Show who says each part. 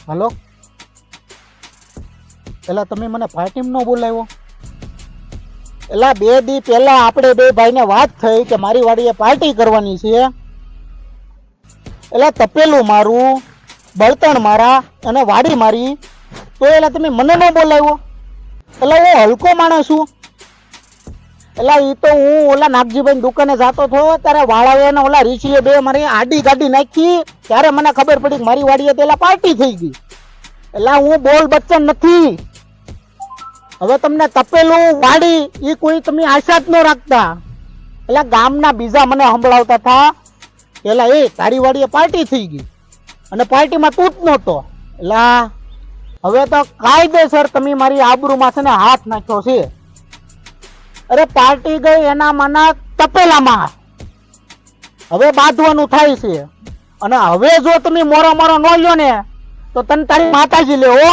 Speaker 1: Hello, પેલા તમે મને પાર્ટીમાં ન બોલાવ્યો? એલા 2 દી પહેલા આપણે બે ભાઈને વાત થઈ કે મારી વાડીએ પાર્ટી કરવાની છે. એલા તપેલું મારું, બળતણ મારા અને વાડી મારી, તો એલા તમે મને ન બોલાવ્યો? એલા હું હલકો માણસ છું? એલા ઈ તો હું ઓલા નાગજીભાઈ દુકાને જતો હતો ત્યારે વાળાએ ને ઓલા રીછીએ બે મારી આડી ગાડી નાખી ત્યારે મને ખબર પડી કે મારી વાડીએ પેલા પાર્ટી થઈ ગઈ. એલા હું બોલ બચ્ચન નથી. હવે તમને તપેલું વાડી એ કોઈ તમે આશા જ ન રાખતા. એટલે ગામના બીજા મને સંભળાવતા હતા પેલા એ તારી વાડીએ પાર્ટી થઈ ગઈ અને પાર્ટીમાં તું જ નહોતો. એટલે હવે તો કાયદેસર તમે મારી આબરૂમાં છે ને હાથ નાખ્યો છે. અરે પાર્ટી ગઈ એના માના તપેલામાં હવે બાંધવાનું થાય છે. અને હવે જો તમે મોરો મોરો ન લ્યો ને તો તને તારી માતાજી લે હો.